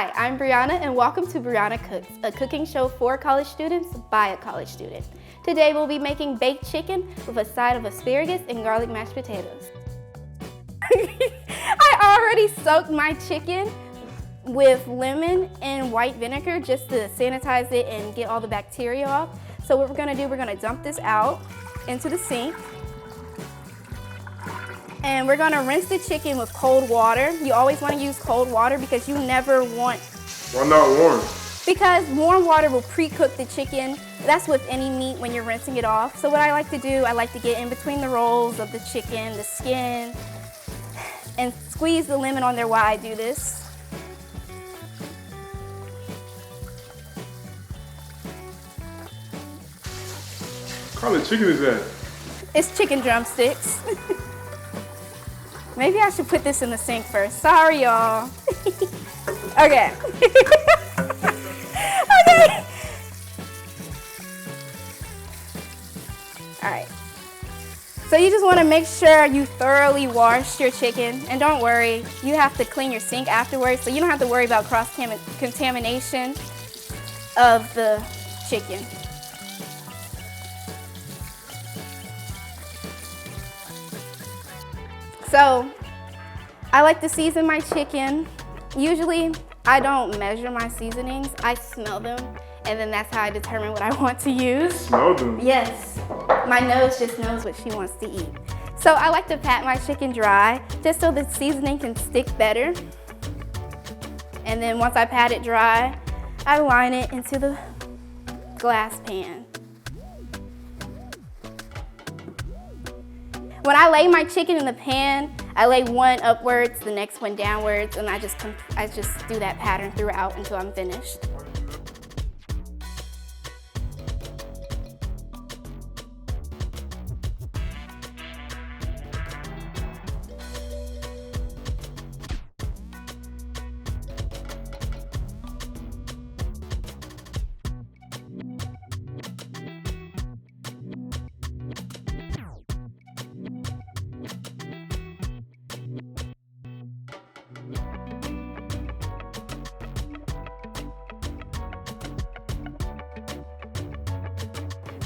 Hi, I'm Brianna and welcome to Brianna Cooks, a cooking show for college students by a college student. Today we'll be making baked chicken with a side of asparagus and garlic mashed potatoes. I already soaked my chicken with lemon and white vinegar just to sanitize it and get all the bacteria off. So what we're gonna do, we're gonna dump this out into the sink. And we're gonna rinse the chicken with cold water. You always wanna use cold water because you never want... Why not warm? Because warm water will pre-cook the chicken. That's with any meat when you're rinsing it off. So what I like to do, I like to get in between the rolls of the chicken, the skin, and squeeze the lemon on there while I do this. What kind of chicken is that? It's chicken drumsticks. Maybe I should put this in the sink first. Sorry, y'all. Okay. Okay. All right. So you just want to make sure you thoroughly wash your chicken. And don't worry, you have to clean your sink afterwards, so you don't have to worry about cross-contamination of the chicken. So, I like to season my chicken. Usually, I don't measure my seasonings. I smell them, and then that's how I determine what I want to use. Smell them? Yes. My nose just knows what she wants to eat. So, I like to pat my chicken dry, just so the seasoning can stick better. And then once I pat it dry, I line it into the glass pan. When I lay my chicken in the pan, I lay one upwards, the next one downwards, and I just do that pattern throughout until I'm finished.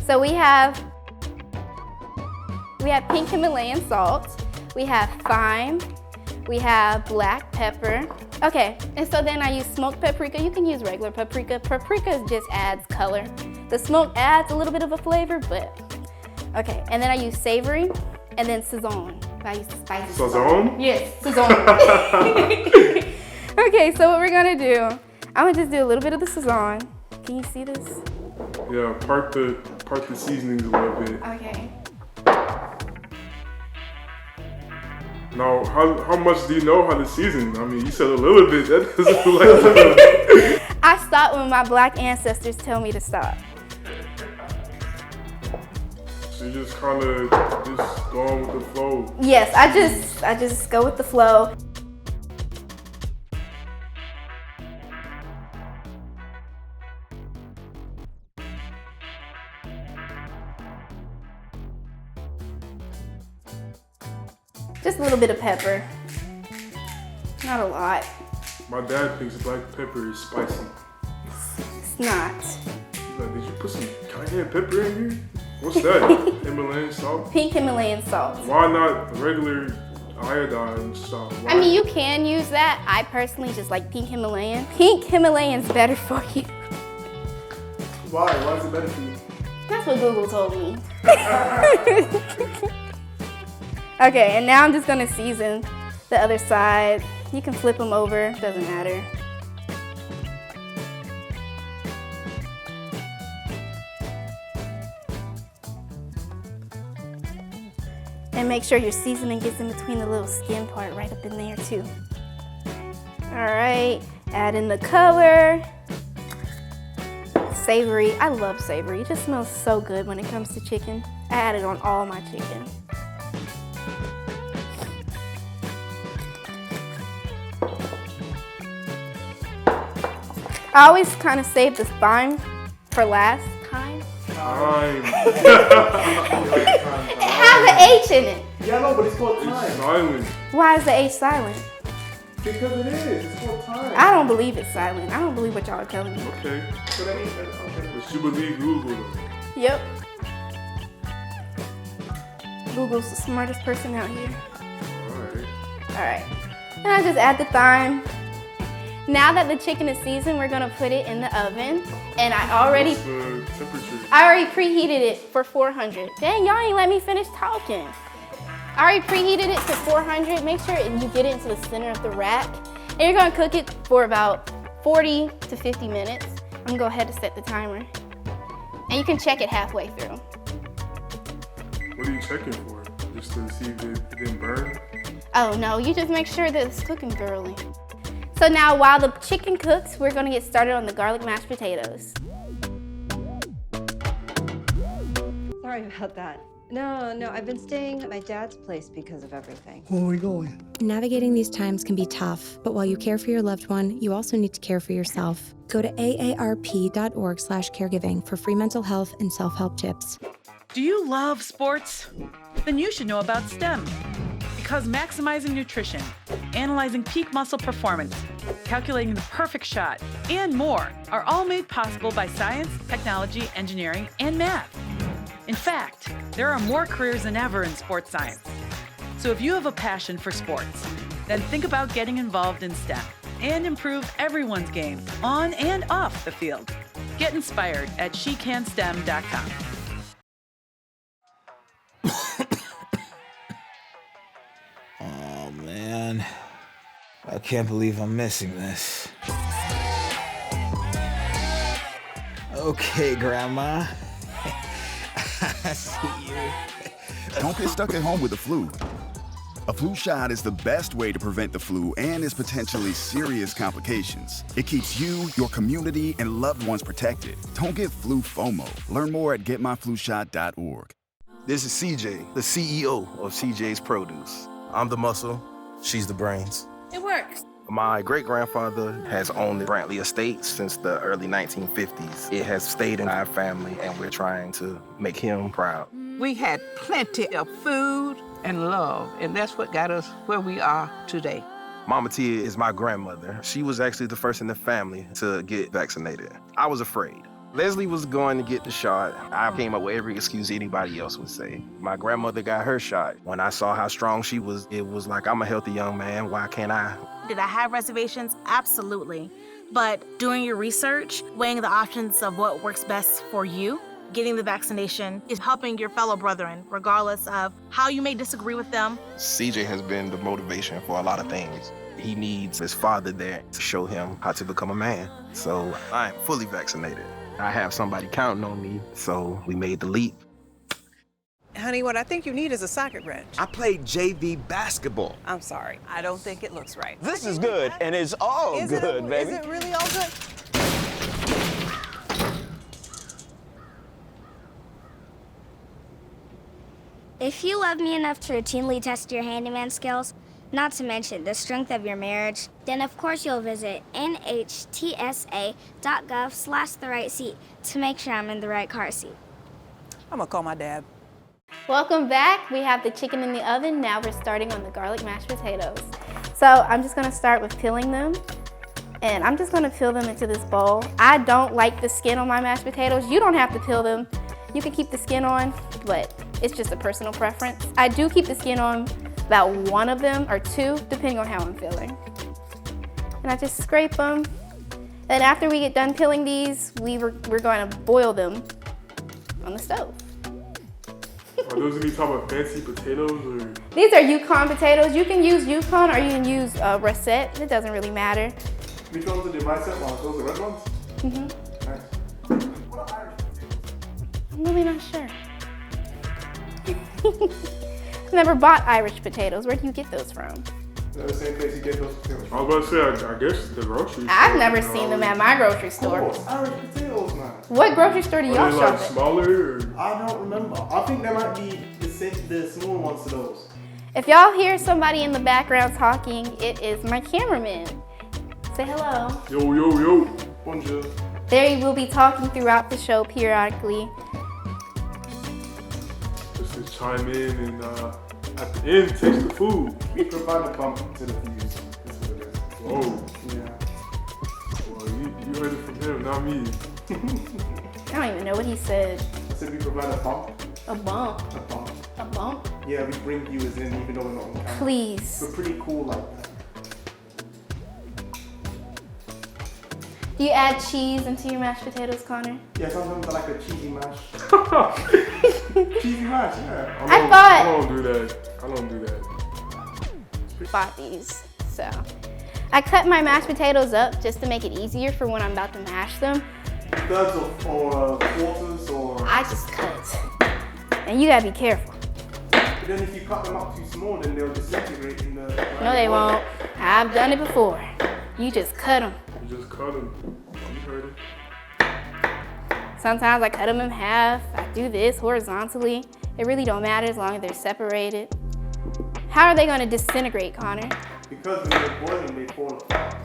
So we have pink Himalayan salt, we have thyme, we have black pepper. Okay, and so then I use smoked paprika. You can use regular paprika. Paprika just adds color. The smoke adds a little bit of a flavor, but okay. And then I use savory, and then Sazon. I use spicy. Sazon? Yes, Sazon. Okay, so what we're gonna do, I'm gonna just do a little bit of the Sazon. Can you see this? Yeah, part the seasonings a little bit. Okay. Now, how much do you know how to season? I mean, you said a little bit. That doesn't look like a little bit. I stopped when my black ancestors tell me to stop. So you just kind of just going with the flow. Yes, I just go with the flow. Just a little bit of pepper. Not a lot. My dad thinks black pepper is spicy. It's not. He's like, did you put some cayenne pepper in here? What's that? Himalayan salt? Pink Himalayan salt. Why not regular iodine salt? Why? I mean, you can use that. I personally just like pink Himalayan. Pink Himalayan's better for you. Why? Why is it better for you? That's what Google told me. Okay, and now I'm just gonna season the other side. You can flip them over, doesn't matter. And make sure your seasoning gets in between the little skin part right up in there too. All right, add in the color. Savory, I love savory. It just smells so good when it comes to chicken. I add it on all my chicken. I always kind of save the thyme for last time. Thyme. It has an H in it. Yeah, I know, but it's called It's thyme. silent. Why is the H silent? Because it is. It's called time. I don't believe it's silent. I don't believe what y'all are telling me. Okay. So that means okay. But you believe Google though. Yep. Google's the smartest person out here. Alright. Alright. And I just add the thyme. Now that the chicken is seasoned, we're gonna put it in the oven. And I already What's the temperature? preheated it for 400. Dang, y'all ain't let me finish talking. I already preheated it to 400. Make sure you get it into the center of the rack. And you're gonna cook it for about 40 to 50 minutes. I'm gonna go ahead and set the timer. And you can check it halfway through. What are you checking for? Just to see if it didn't burn? Oh no, you just make sure that it's cooking thoroughly. So now while the chicken cooks, we're gonna get started on the garlic mashed potatoes. Sorry about that. No, I've been staying at my dad's place because of everything. Where are we going? Navigating these times can be tough, but while you care for your loved one, you also need to care for yourself. Go to aarp.org/caregiving for free mental health and self-help tips. Do you love sports? Then you should know about STEM. Because maximizing nutrition, analyzing peak muscle performance, calculating the perfect shot, and more are all made possible by science, technology, engineering, and math. In fact, there are more careers than ever in sports science. So if you have a passion for sports, then think about getting involved in STEM and improve everyone's game on and off the field. Get inspired at shecanstem.com. Oh man, I can't believe I'm missing this. Okay, Grandma. I see you. Don't get stuck at home with the flu. A flu shot is the best way to prevent the flu and its potentially serious complications. It keeps you, your community, and loved ones protected. Don't get flu FOMO. Learn more at getmyflushot.org. This is CJ, the CEO of CJ's Produce. I'm the muscle, she's the brains. It works. My great-grandfather has owned the Brantley Estate since the early 1950s. It has stayed in our family, and we're trying to make him proud. We had plenty of food and love, and that's what got us where we are today. Mama Tia is my grandmother. She was actually the first in the family to get vaccinated. I was afraid. Leslie was going to get the shot. I came up with every excuse anybody else would say. My grandmother got her shot. When I saw how strong she was, it was like, I'm a healthy young man, why can't I? Did I have reservations? Absolutely. But doing your research, weighing the options of what works best for you, getting the vaccination is helping your fellow brethren, regardless of how you may disagree with them. CJ has been the motivation for a lot of things. He needs his father there to show him how to become a man. So I am fully vaccinated. I have somebody counting on me, so we made the leap. Honey, what I think you need is a socket wrench. I played JV basketball. I'm sorry. I don't think it looks right. This is good, and it's all good, baby. Is it really all good? If you love me enough to routinely test your handyman skills, not to mention the strength of your marriage, then of course you'll visit nhtsa.gov/therightseat to make sure I'm in the right car seat. I'm gonna call my dad. Welcome back. We have the chicken in the oven. Now we're starting on the garlic mashed potatoes. So I'm just gonna start with peeling them. And I'm just gonna peel them into this bowl. I don't like the skin on my mashed potatoes. You don't have to peel them. You can keep the skin on, but it's just a personal preference. I do keep the skin on about one of them or two, depending on how I'm feeling. And I just scrape them. And after we get done peeling these, we're going to boil them on the stove. Are those any type of fancy potatoes or? These are Yukon potatoes. You can use Yukon or you can use Russet. It doesn't really matter. Which ones are the Russet ones? Those are the red ones? Mm-hmm. Nice. What are Irish potatoes? I'm really not sure. I've never bought Irish potatoes. Where do you get those from? They're the same place you get those potatoes. I was about to say, I guess the grocery store. I've never seen them at my grocery store. Of course, Irish potatoes, man. What grocery store do y'all Are they shop like at? smaller or? I don't remember. I think there might be the smaller ones to those. If y'all hear somebody in the background talking, it is my cameraman. Say hello. Yo, yo, yo. Bonjour. They will be talking throughout the show periodically. Just to chime in and at the end, taste the food. We provide a bump to the views. That's what it is. Oh. Yeah. Well, you heard it from him, not me. I don't even know what he said. I said we provide a bump. A bump. A bump. A bump? Yeah, we bring viewers in even though we're not on camera. Please. We're pretty cool like that. Do you add cheese into your mashed potatoes, Connor? Yeah, sometimes I like a cheesy mash. Cheesy mash, yeah. I don't do that. I don't do that. Bought these, so. I cut my mashed potatoes up just to make it easier for when I'm about to mash them. Thirds or quarters or... I just cut. And you gotta be careful. But then if you cut them up too small, then they'll disintegrate in the... No, they won't. I've done it before. You just cut them. You just cut them. You heard it. Sometimes I cut them in half. I do this horizontally. It really don't matter as long as they're separated. How are they gonna disintegrate, Connor? Because when they're boiling, they fall apart.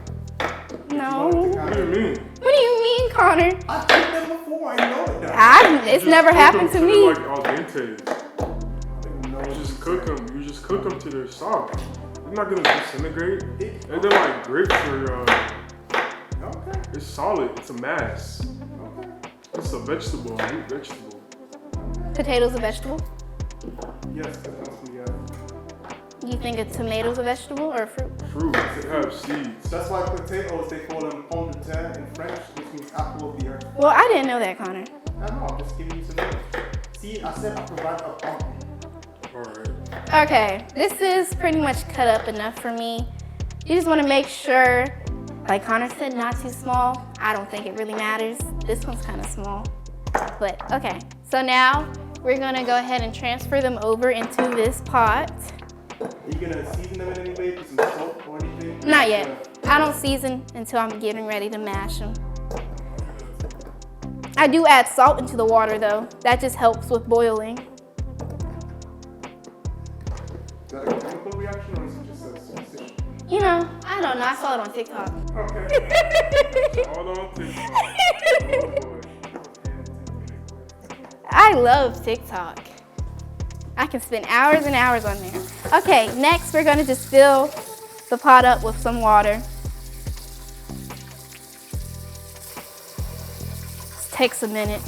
No. What do you mean? What do you mean, Connor? I've done them before, I know it now. It's never happened to me. Like al dente. You just cook them till they're soft. You're not gonna disintegrate. And they're like grapes or okay. It's solid. It's a mass. Okay. It's a vegetable, a root vegetable. Potatoes a vegetable? Yes, definitely, yeah. You think a tomato's a vegetable or a fruit? Fruit. They have seeds. That's why potatoes, they call them pomme de terre in French, which means apple of the earth. Well, I didn't know that, Connor. I know, I'm just giving you some names. See, I said I provide a bump. Alright. Okay, this is pretty much cut up enough for me. You just want to make sure, like Connor said, not too small. I don't think it really matters. This one's kind of small. But okay, so now we're going to go ahead and transfer them over into this pot. Are you going to season them in any way? Put some salt or anything? Not yet. I don't season until I'm getting ready to mash them. I do add salt into the water though. That just helps with boiling. Is that a chemical reaction or is it just a sensation? You know, I don't know. I saw it on TikTok. Okay. All on TikTok. I love TikTok. I can spend hours and hours on there. Okay, next we're gonna just fill the pot up with some water. This takes a minute.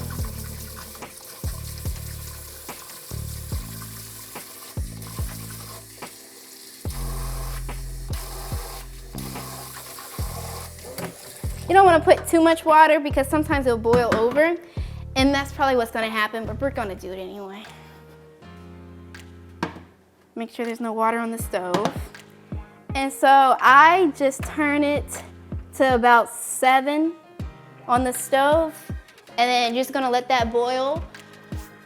You don't want to put too much water because sometimes it'll boil over, and that's probably what's going to happen, but we're going to do it anyway. Make sure there's no water on the stove. And so I just turn it to about 7 on the stove, and then you're just going to let that boil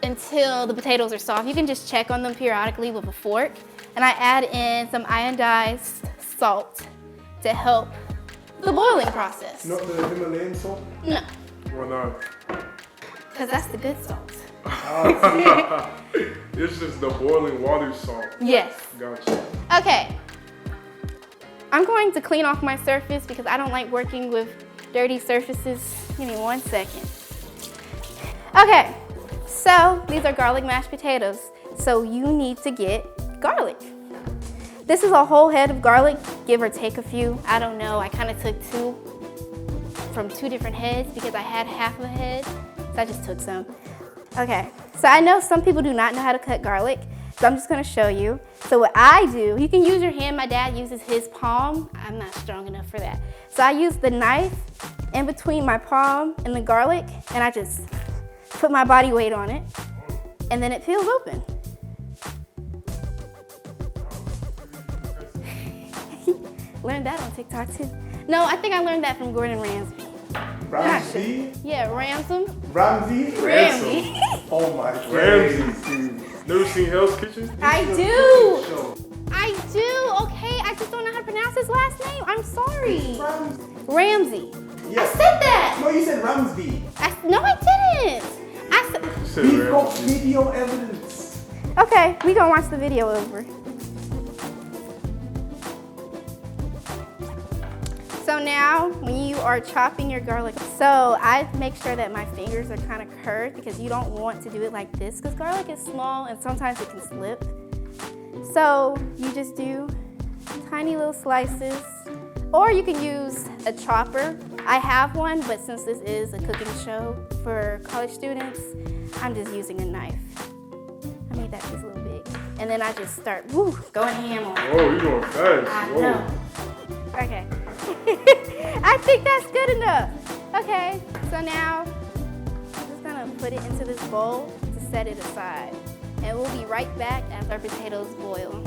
until the potatoes are soft. You can just check on them periodically with a fork, and I add in some iodized salt to help the boiling process. Not the Himalayan salt? No. Why not? Because that's the good salt. It's just the boiling water salt. Yes. Gotcha. Okay. I'm going to clean off my surface because I don't like working with dirty surfaces. Give me 1 second. Okay, so these are garlic mashed potatoes. So you need to get garlic. This is a whole head of garlic, give or take a few. I don't know, I kind of took 2 from 2 different heads because I had half of a head, so I just took some. Okay, so I know some people do not know how to cut garlic, so I'm just gonna show you. So what I do, you can use your hand, my dad uses his palm. I'm not strong enough for that. So I use the knife in between my palm and the garlic, and I just put my body weight on it, and then it peels open. Learned that on TikTok too. No, I think I learned that from Gordon Ramsay. Ramsay? Yeah, Ransom. Ramsay? Ramsay. Oh my God. Ramsay. Never seen Hell's Kitchen? I do. I do. Okay, I just don't know how to pronounce his last name. I'm sorry. Ramsay. Yes. I said that. No, you said Ramsby. No, I didn't. You said We've got Ramsay. video evidence. Okay, we gonna watch the video over. So now, when you are chopping your garlic, so I make sure that my fingers are kind of curved because you don't want to do it like this because garlic is small and sometimes it can slip. So you just do tiny little slices Or you can use a chopper. I have one, but since this is a cooking show for college students, I'm just using a knife. I made that piece a little big. And then I just start, going ham on it. Whoa, you're going fast. I Whoa. know. Okay. I think that's good enough. Okay, so now I'm just gonna put it into this bowl to set it aside. And we'll be right back after our potatoes boil.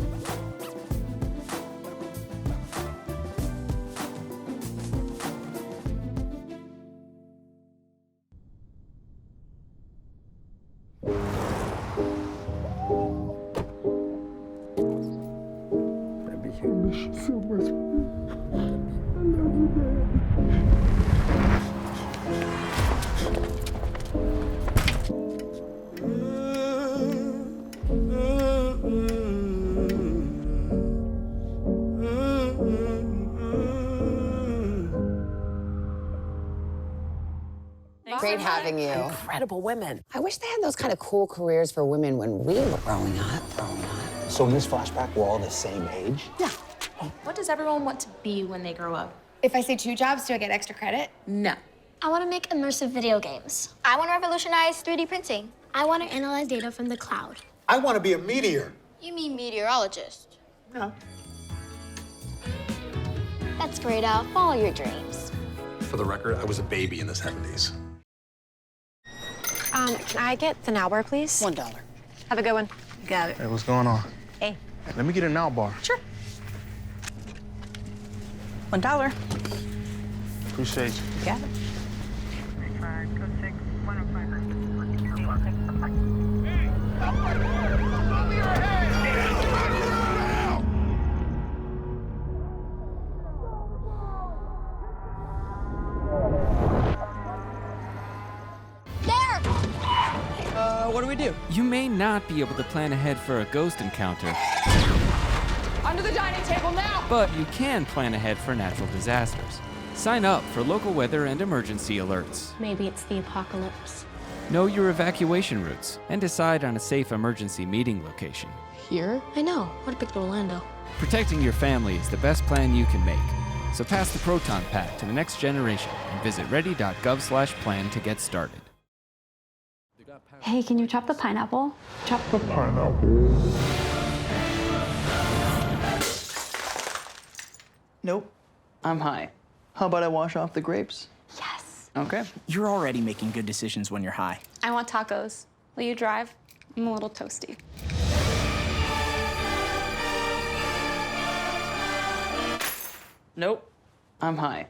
Great having you. Incredible women. I wish they had those kind of cool careers for women when we were growing up. So in this flashback, we're all the same age? Yeah. What does everyone want to be when they grow up? If I say 2 jobs, do I get extra credit? No. I want to make immersive video games. I want to revolutionize 3D printing. I want to analyze data from the cloud. I want to be a meteor. You mean meteorologist? No. That's great, Al. Follow your dreams. For the record, I was a baby in the 70s. Can I get the now bar, please? $1. Have a good one. Got it. Hey, what's going on? Hey. Let me get a now bar. Sure. $1. Appreciate you. Got it. What do we do? You may not be able to plan ahead for a ghost encounter. Under the dining table now! But you can plan ahead for natural disasters. Sign up for local weather and emergency alerts. Maybe it's the apocalypse. Know your evacuation routes and decide on a safe emergency meeting location. Here? I know. What a picked Orlando. Protecting your family is the best plan you can make. So pass the Proton Pack to the next generation and visit ready.gov/plan to get started. Hey, can you chop the pineapple? Chop the Nope. I'm high. How about I wash off the grapes? Yes. Okay. You're already making good decisions when you're high. I want tacos. Will you drive? I'm a little toasty. Nope. I'm high.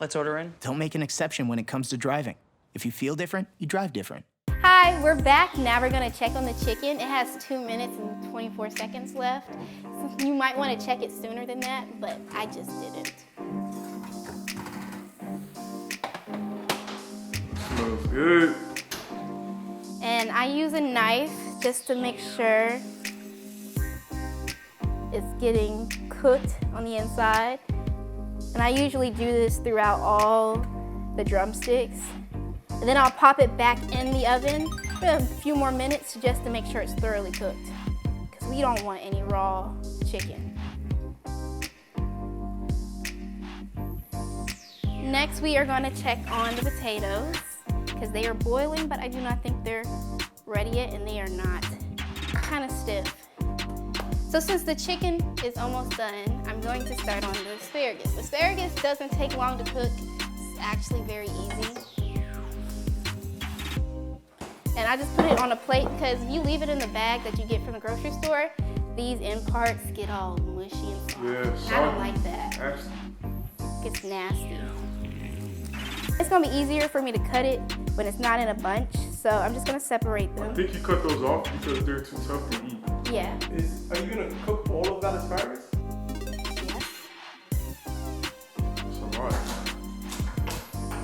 Let's order in. Don't make an exception when it comes to driving. If you feel different, you drive different. Hi, we're back. Now we're gonna check on the chicken. It has 2 minutes and 24 seconds left. You might wanna check it sooner than that, but I just didn't. Smells good. And I use a knife just to make sure it's getting cooked on the inside. And I usually do this throughout all the drumsticks. And then I'll pop it back in the oven for a few more minutes just to make sure it's thoroughly cooked. Because we don't want any raw chicken. Next, we are going to check on the potatoes because they are boiling, but I do not think they're ready yet, and they are not. Kind of stiff. So since the chicken is almost done, I'm going to start on the asparagus. Asparagus doesn't take long to cook. It's actually very easy. And I just put it on a plate because if you leave it in the bag that you get from the grocery store, these end parts get all mushy and soft. Yeah, and I don't like that. It gets nasty. It's gonna be easier for me to cut it when it's not in a bunch, so I'm just gonna separate them. I think you cut those off because they're too tough to eat. Yeah. Are you gonna cook all of that asparagus? Yes. That's a lot.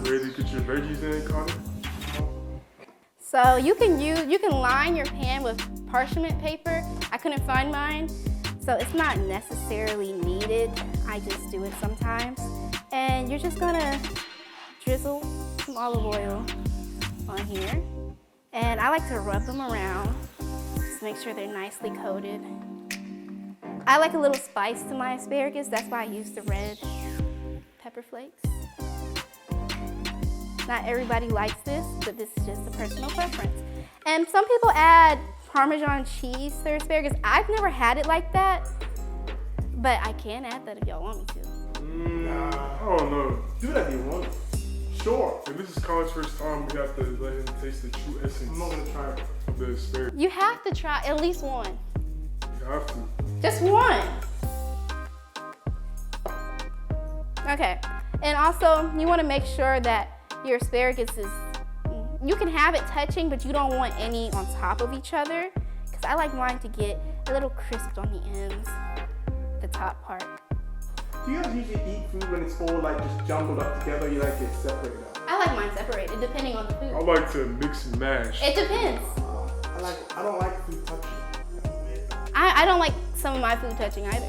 You ready to get your veggies in, Connie? So you can line your pan with parchment paper. I couldn't find mine, so it's not necessarily needed. I just do it sometimes. And you're just gonna drizzle some olive oil on here. And I like to rub them around, just make sure they're nicely coated. I like a little spice to my asparagus, that's why I use the red pepper flakes. Not everybody likes this, but this is just a personal preference. And some people add Parmesan cheese to their asparagus. I've never had it like that, but I can add that if y'all want me to. Nah, I don't know. Do that if you want. Sure. If this is Colin's first time, we have to let him taste the true essence. I'm not gonna try it. Of the asparagus. You have to try at least one. You have to. Just one. Okay, and also you want to make sure that your asparagus is, you can have it touching, but you don't want any on top of each other, because I like mine to get a little crisp on the ends, the top part. Do you guys usually eat food when it's all like just jumbled up together, or you like it separated out? I like mine separated, depending on the food. I like to mix and mash. It depends. I don't like food touching. I don't like some of my food touching either.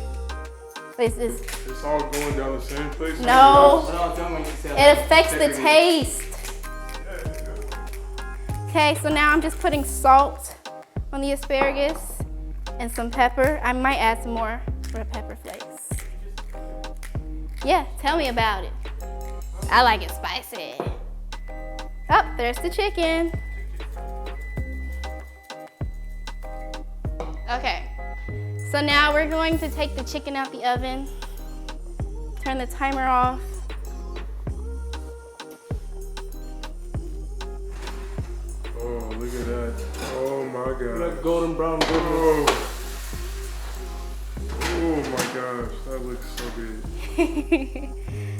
It's all going down the same place? No, it affects the taste. Okay, so now I'm just putting salt on the asparagus and some pepper. I might add some more red pepper flakes. Yeah, tell me about it. I like it spicy. Oh, there's the chicken. Okay, so now we're going to take the chicken out the oven, turn the timer off. Oh, look at that. Oh my God. That golden brown goodness. Oh my gosh, that looks so good.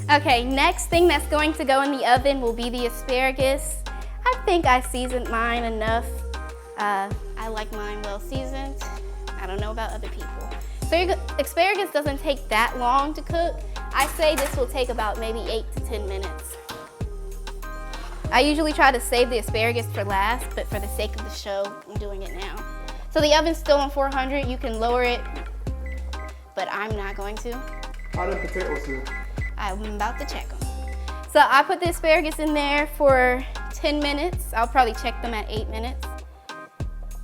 Okay, next thing that's going to go in the oven will be the asparagus. I think I seasoned mine enough. I like mine well seasoned. I don't know about other people. So your asparagus doesn't take that long to cook. I say this will take about maybe 8 to 10 minutes. I usually try to save the asparagus for last, but for the sake of the show, I'm doing it now. So the oven's still on 400. You can lower it, but I'm not going to. How do potatoes do? I'm about to check them. So I put the asparagus in there for 10 minutes. I'll probably check them at 8 minutes.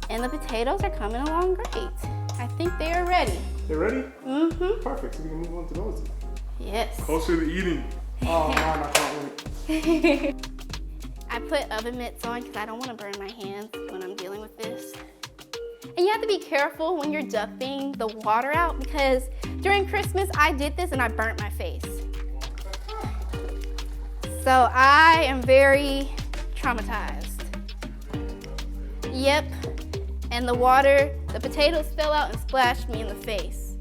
And the potatoes are coming along great. I think they are ready. They're ready? Mm-hmm. Perfect, so we can move on to those. Yes. Closer to eating. Oh man, I can't wait. I put oven mitts on because I don't want to burn my hands when I'm dealing with this. And you have to be careful when you're dumping the water out, because during Christmas I did this and I burnt my face. So I am very traumatized. Yep, and the water, the potatoes fell out and splashed me in the face.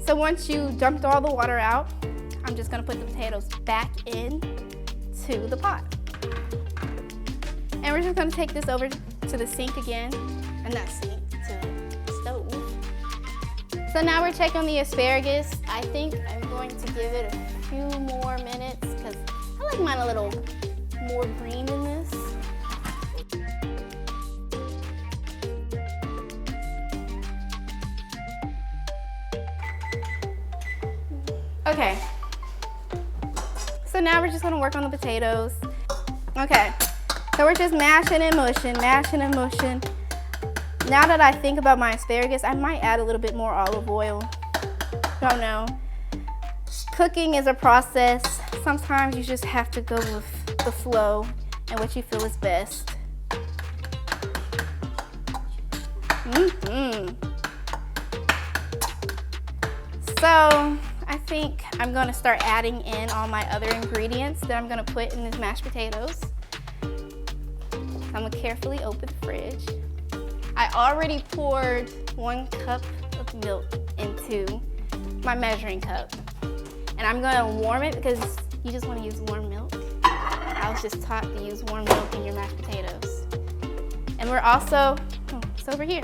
So once you dumped all the water out, I'm just gonna put the potatoes back in to the pot. And we're just gonna take this over to the sink again, and not sink, to the stove. So now we're checking on the asparagus. I think I'm going to give it a few more minutes because I like mine a little more green than this. Okay. So now we're just gonna work on the potatoes. Okay, so we're just mashing and mushing, mashing and mushing. Now that I think about my asparagus, I might add a little bit more olive oil. Don't know. Cooking is a process. Sometimes you just have to go with the flow and what you feel is best. So I think I'm gonna start adding in all my other ingredients that I'm gonna put in these mashed potatoes. I'm gonna carefully open the fridge. I already poured 1 cup of milk into my measuring cup. And I'm gonna warm it because you just wanna use warm milk. I was just taught to use warm milk in your mashed potatoes. And we're also, it's over here.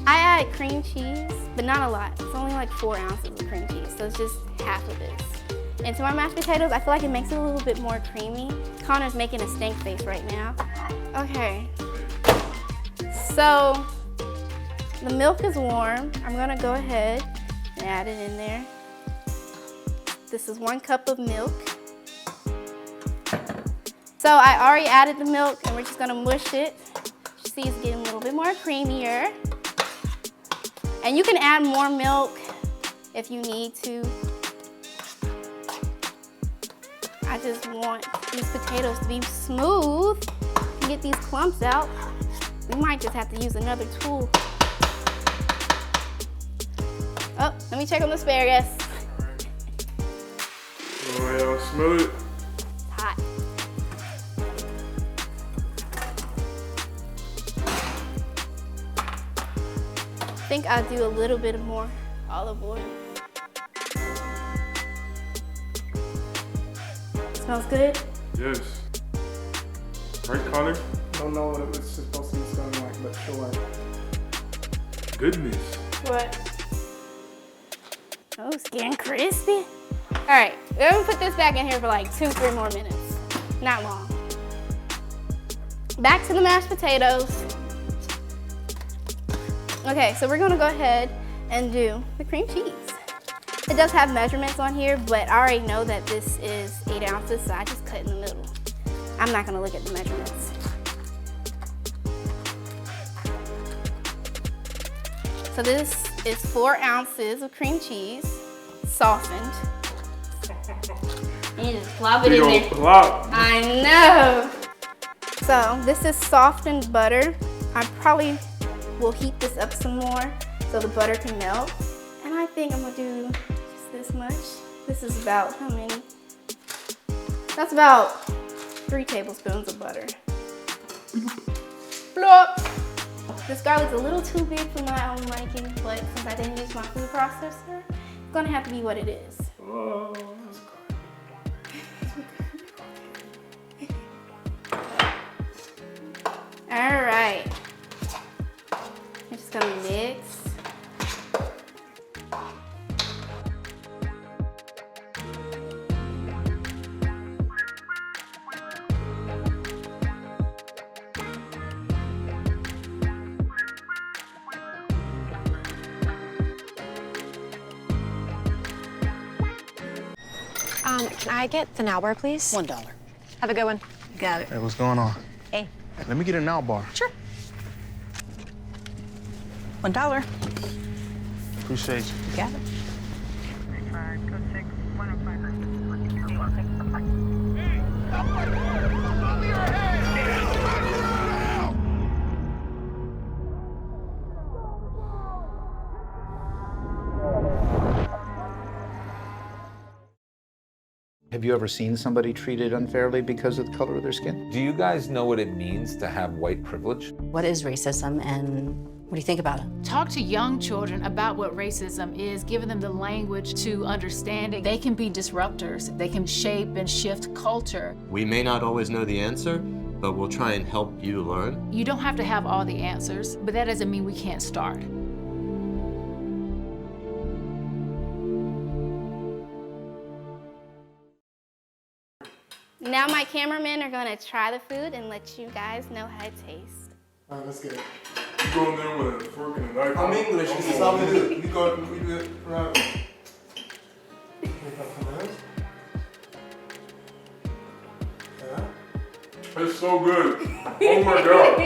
I added cream cheese, but not a lot. It's only like 4 ounces of cream cheese, so it's just half of this. And to my mashed potatoes, I feel like it makes it a little bit more creamy. Connor's making a stank face right now. Okay. So the milk is warm. I'm gonna go ahead and add it in there. This is 1 cup of milk. So I already added the milk and we're just gonna mush it. You see it's getting a little bit more creamier. And you can add more milk, if you need to. I just want these potatoes to be smooth and get these clumps out. We might just have to use another tool. Oh, let me check on the asparagus. Oh yeah, smell it. It's hot. I think I'll do a little bit more olive oil. Smells good? Yes. Right, Connor? I don't know what it's supposed to be smelling like, but sure. Goodness. What? Oh, it's getting crispy. All right, we're gonna put this back in here for like 2-3 more minutes. Not long. Back to the mashed potatoes. Okay, so we're gonna go ahead and do the cream cheese. It does have measurements on here, but I already know that this is 8 ounces, so I just cut in the middle. I'm not gonna look at the measurements. So this is 4 ounces of cream cheese, softened. And you just plop it in there. Plop. I know. So this is softened butter. I probably will heat this up some more so the butter can melt. And I think I'm gonna do just this much. This is about how many? That's about 3 tablespoons of butter. Plop. This garlic's a little too big for my own liking, but since I didn't use my food processor, it's gonna have to be what it is. Oh, that's good. All right. I'm just gonna mix. Can I get the now bar, please? $1. Have a good one. Got it. Hey, what's going on? Hey. Let me get a now bar. Sure. $1. Appreciate you. Got it. Have you ever seen somebody treated unfairly because of the color of their skin? Do you guys know what it means to have white privilege? What is racism and what do you think about it? Talk to young children about what racism is, giving them the language to understand it. They can be disruptors. They can shape and shift culture. We may not always know the answer, but we'll try and help you learn. You don't have to have all the answers, but that doesn't mean we can't start. Now my cameramen are gonna try the food and let you guys know how it tastes. All right, let's get it. You go in there with a fork and a knife. I'm English. This is how we do it. We do it right. It's so good. Oh my god. Oh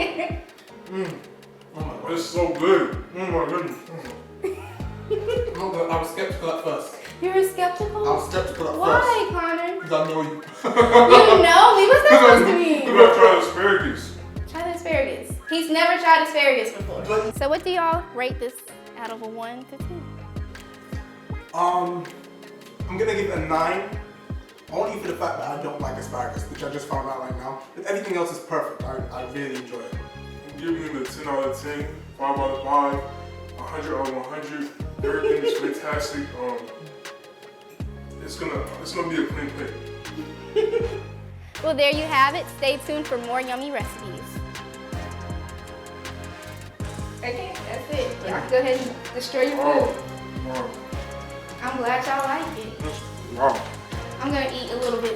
my god. It's so good. Oh my goodness. I was skeptical at first. You were skeptical? I was skeptical at first. Why, Connor? Because I know you. You know me? What's that supposed to mean? You gotta try the asparagus. Try the asparagus. He's never tried asparagus before. So what do y'all rate this out of a 1 to 10? I'm gonna give it a 9. Only for the fact that I don't like asparagus, which I just found out right now. But everything else is perfect. I really enjoy it. I'm giving it a 10 out of 10, 5 out of 5, 100 out of 100. Everything is fantastic. It's gonna be a clean plate. Well, there you have it. Stay tuned for more yummy recipes. Okay, that's it. Y'all can go ahead and destroy your food. Wow. I'm glad y'all like it. Wow. I'm gonna eat a little bit